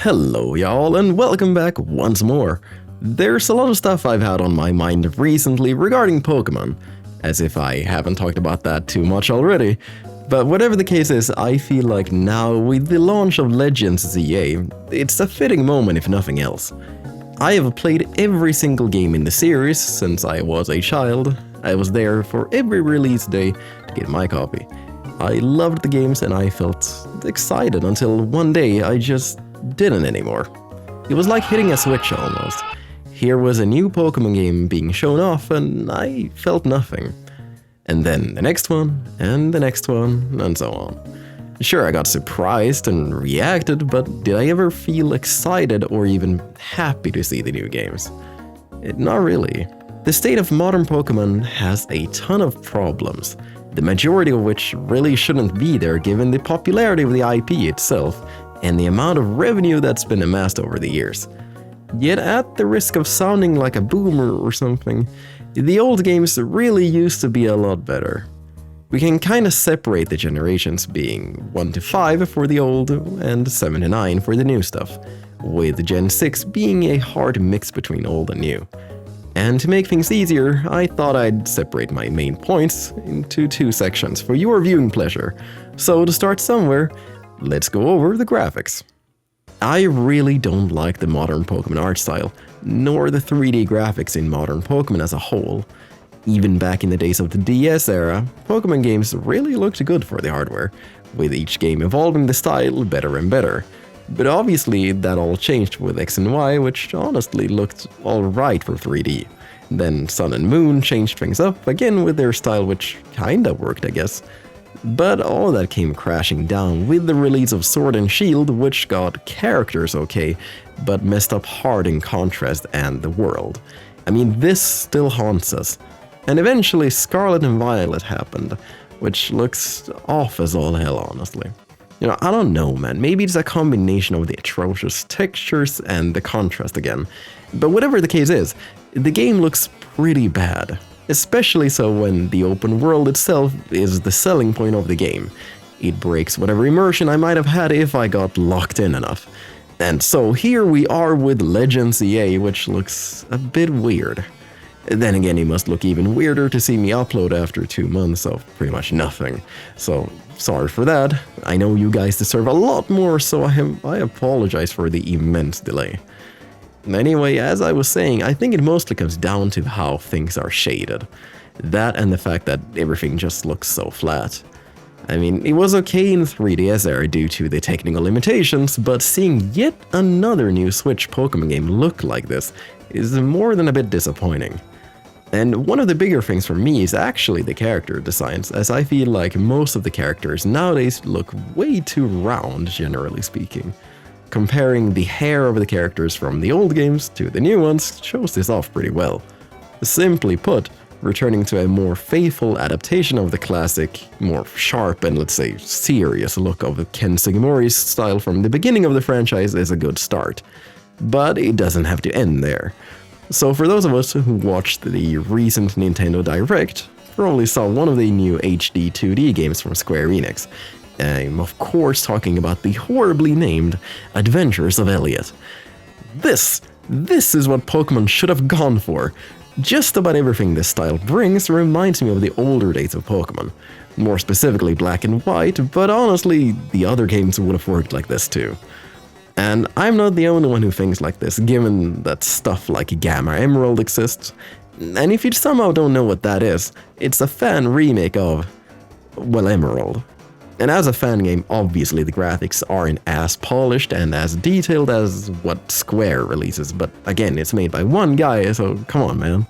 Hello y'all and welcome back once more. There's a lot of stuff I've had on my mind recently regarding Pokémon, as if I haven't talked about that too much already. But whatever the case is, I feel like now with the launch of Legends ZA, it's a fitting moment if nothing else. I have played every single game in the series since I was a child. I was there for every release day to get my copy. I loved the games and I felt excited until one day I just didn't anymore. It was like hitting a switch almost. Here was a new Pokemon game being shown off and I felt nothing. And then the next one, and the next one, and so on. Sure, I got surprised and reacted, but did I ever feel excited or even happy to see the new games? Not really. The state of modern Pokemon has a ton of problems, the majority of which really shouldn't be there given the popularity of the IP itself and the amount of revenue that's been amassed over the years. Yet at the risk of sounding like a boomer or something, the old games really used to be a lot better. We can kinda separate the generations being 1 to 5 for the old and 7 to 9 for the new stuff, with Gen 6 being a hard mix between old and new. And to make things easier, I thought I'd separate my main points into 2 sections for your viewing pleasure. So to start somewhere, let's go over the graphics. I really don't like the modern Pokemon art style, nor the 3D graphics in modern Pokemon as a whole. Even back in the days of the DS era, Pokemon games really looked good for the hardware, with each game evolving the style better and better. But obviously that all changed with X and Y, which honestly looked alright for 3D. Then Sun and Moon changed things up again with their style, which kinda worked, I guess. But all of that came crashing down with the release of Sword and Shield, which got characters okay, but messed up hard in contrast and the world. I mean, this still haunts us. And eventually Scarlet and Violet happened, which looks off as all hell, honestly. You know, I don't know, man, maybe it's a combination of the atrocious textures and the contrast again. But whatever the case is, the game looks pretty bad. Especially so when the open world itself is the selling point of the game. It breaks whatever immersion I might have had if I got locked in enough. And so here we are with Legends ZA, which looks a bit weird. Then again, it must look even weirder to see me upload after 2 months of pretty much nothing. So sorry for that. I know you guys deserve a lot more, so I apologize for the immense delay. Anyway, as I was saying, I think it mostly comes down to how things are shaded. That and the fact that everything just looks so flat. I mean, it was okay in 3DS era due to the technical limitations, but seeing yet another new Switch Pokemon game look like this is more than a bit disappointing. And one of the bigger things for me is actually the character designs, as I feel like most of the characters nowadays look way too round, generally speaking. Comparing the hair of the characters from the old games to the new ones shows this off pretty well. Simply put, returning to a more faithful adaptation of the classic, more sharp and let's say serious look of Ken Sugimori's style from the beginning of the franchise is a good start. But it doesn't have to end there. So for those of us who watched the recent Nintendo Direct, probably saw one of the new HD 2D games from Square Enix. I'm of course talking about the horribly named Adventures of Elliot. This is what Pokemon should have gone for. Just about everything this style brings reminds me of the older days of Pokemon. More specifically Black and White, but honestly, the other games would have worked like this too. And I'm not the only one who thinks like this, given that stuff like Gamma Emerald exists. And if you somehow don't know what that is, it's a fan remake of, well, Emerald. And as a fan game, obviously the graphics aren't as polished and as detailed as what Square releases, but again, it's made by one guy, so come on, man.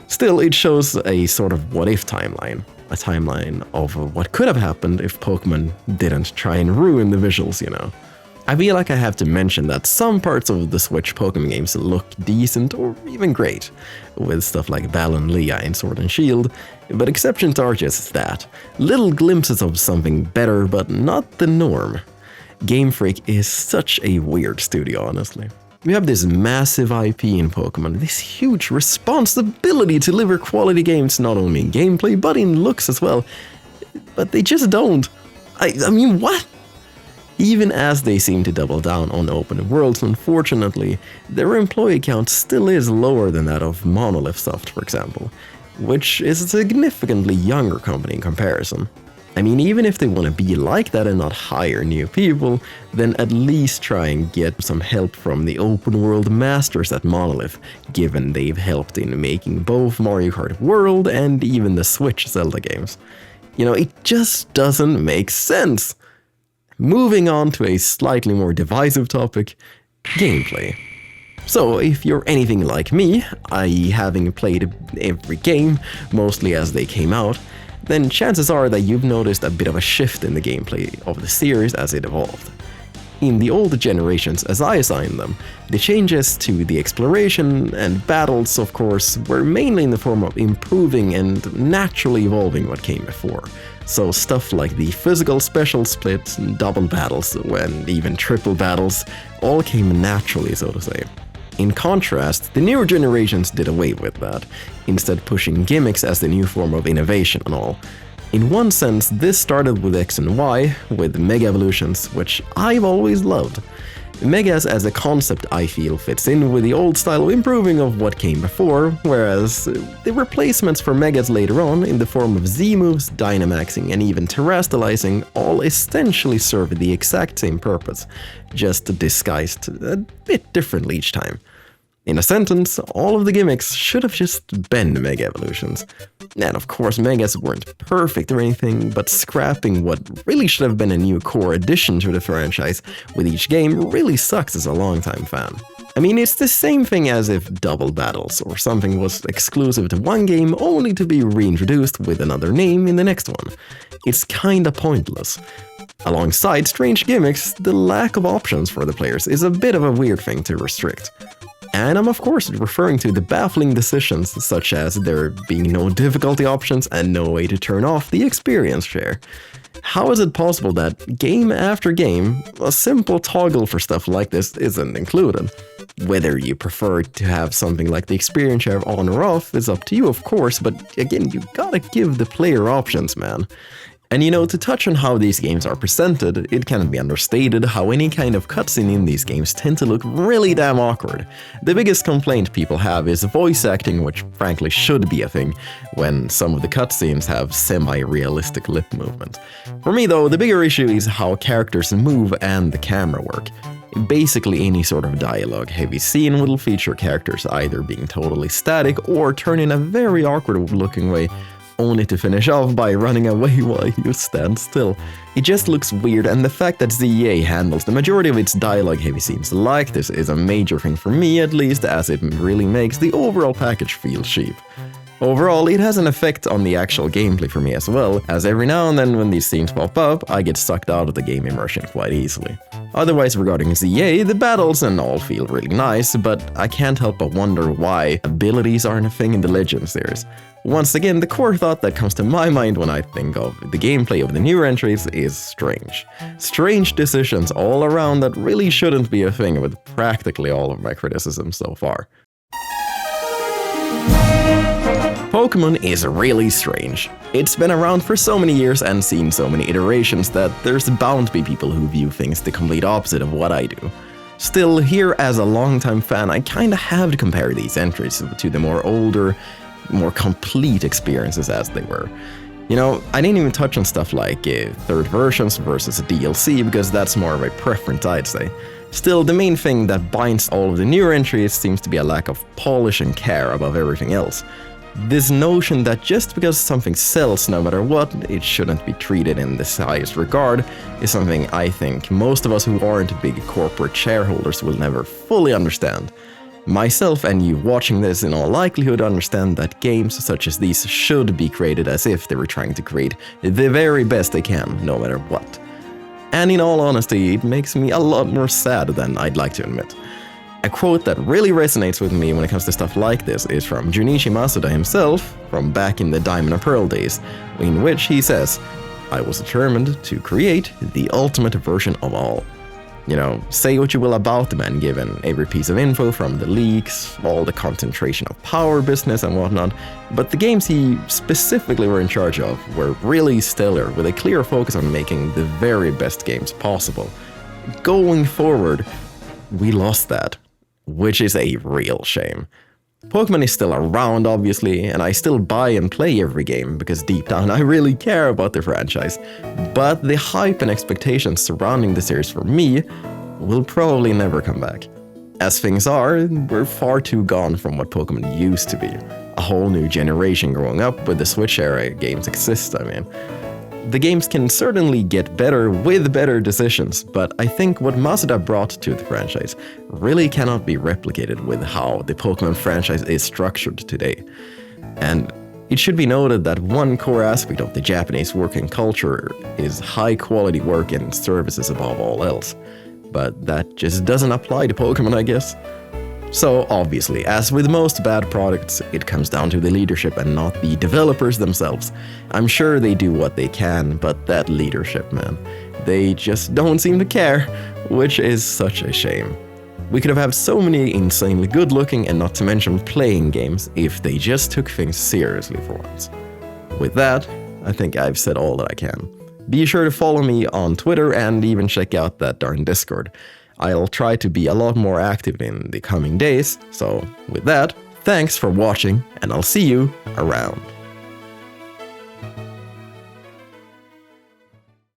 Still, it shows a sort of what-if timeline. A timeline of what could have happened if Pokemon didn't try and ruin the visuals, you know. I feel like I have to mention that some parts of the Switch Pokemon games look decent or even great, with stuff like Bell and Leah in Sword and Shield, but exceptions are just that. Little glimpses of something better, but not the norm. Game Freak is such a weird studio, honestly. We have this massive IP in Pokemon, this huge responsibility to deliver quality games not only in gameplay, but in looks as well. But they just don't. I mean, what? Even as they seem to double down on open worlds, unfortunately, their employee count still is lower than that of Monolith Soft, for example, which is a significantly younger company in comparison. I mean, even if they want to be like that and not hire new people, then at least try and get some help from the open world masters at Monolith, given they've helped in making both Mario Kart World and even the Switch Zelda games. You know, it just doesn't make sense. Moving on to a slightly more divisive topic, gameplay. So, if you're anything like me, i.e. having played every game, mostly as they came out, then chances are that you've noticed a bit of a shift in the gameplay of the series as it evolved. In the older generations, as I assigned them, the changes to the exploration and battles, of course, were mainly in the form of improving and naturally evolving what came before. So stuff like the physical special splits, double battles, and even triple battles all came naturally, so to say. In contrast, the newer generations did away with that, instead pushing gimmicks as the new form of innovation and all. In one sense, this started with X and Y, with Mega Evolutions, which I've always loved. Megas as a concept, I feel, fits in with the old style of improving of what came before, whereas the replacements for Megas later on, in the form of Z-moves, Dynamaxing, and even Terastallizing, all essentially serve the exact same purpose, just disguised a bit differently each time. In a sentence, all of the gimmicks should have just been Mega Evolutions. And of course, Megas weren't perfect or anything, but scrapping what really should have been a new core addition to the franchise with each game really sucks as a longtime fan. I mean, it's the same thing as if double battles or something was exclusive to one game only to be reintroduced with another name in the next one. It's kinda pointless. Alongside strange gimmicks, the lack of options for the players is a bit of a weird thing to restrict. And I'm of course referring to the baffling decisions such as there being no difficulty options and no way to turn off the experience share. How is it possible that game after game, a simple toggle for stuff like this isn't included? Whether you prefer to have something like the experience share on or off is up to you, of course, but again, you gotta give the player options, man. And you know, to touch on how these games are presented, it cannot be understated how any kind of cutscene in these games tend to look really damn awkward. The biggest complaint people have is voice acting, which frankly should be a thing, when some of the cutscenes have semi-realistic lip movement. For me though, the bigger issue is how characters move and the camera work. Basically any sort of dialogue-heavy scene will feature characters either being totally static or turn in a very awkward-looking way, only to finish off by running away while you stand still. It just looks weird, and the fact that ZEA handles the majority of its dialogue-heavy scenes like this is a major thing for me, at least, as it really makes the overall package feel cheap. Overall, it has an effect on the actual gameplay for me as well, as every now and then when these scenes pop up, I get sucked out of the game immersion quite easily. Otherwise, regarding ZA, the battles and all feel really nice, but I can't help but wonder why abilities aren't a thing in the Legend series. Once again, the core thought that comes to my mind when I think of the gameplay of the newer entries is strange. Strange decisions all around that really shouldn't be a thing with practically all of my criticism so far. Pokémon is really strange. It's been around for so many years and seen so many iterations that there's bound to be people who view things the complete opposite of what I do. Still, here as a longtime fan, I kinda have to compare these entries to the more older, more complete experiences as they were. You know, I didn't even touch on stuff like third versions versus DLC because that's more of a preference, I'd say. Still, the main thing that binds all of the newer entries seems to be a lack of polish and care above everything else. This notion that just because something sells no matter what, it shouldn't be treated in the highest regard is something I think most of us who aren't big corporate shareholders will never fully understand. Myself and you watching this in all likelihood understand that games such as these should be created as if they were trying to create the very best they can, no matter what. And in all honesty, it makes me a lot more sad than I'd like to admit. A quote that really resonates with me when it comes to stuff like this is from Junichi Masuda himself, from back in the Diamond and Pearl days, in which he says, "I was determined to create the ultimate version of all." You know, say what you will about the man given every piece of info from the leaks, all the concentration of power business and whatnot, but the games he specifically were in charge of were really stellar with a clear focus on making the very best games possible. going forward, we lost that, which is a real shame. Pokemon is still around, obviously, and I still buy and play every game because deep down I really care about the franchise. But the hype and expectations surrounding the series for me will probably never come back. As things are, we're far too gone from what Pokemon used to be. A whole new generation growing up with the Switch era games exist, I mean. The games can certainly get better with better decisions, but I think what Masuda brought to the franchise really cannot be replicated with how the Pokemon franchise is structured today. And it should be noted that one core aspect of the Japanese working culture is high quality work and services above all else. But that just doesn't apply to Pokemon, I guess. So obviously, as with most bad products, it comes down to the leadership and not the developers themselves. I'm sure they do what they can, but that leadership, man, they just don't seem to care, which is such a shame. We could have had so many insanely good looking and not to mention playing games if they just took things seriously for once. With that, I think I've said all that I can. Be sure to follow me on Twitter and even check out that darn Discord. I'll try to be a lot more active in the coming days, so with that, thanks for watching and I'll see you around.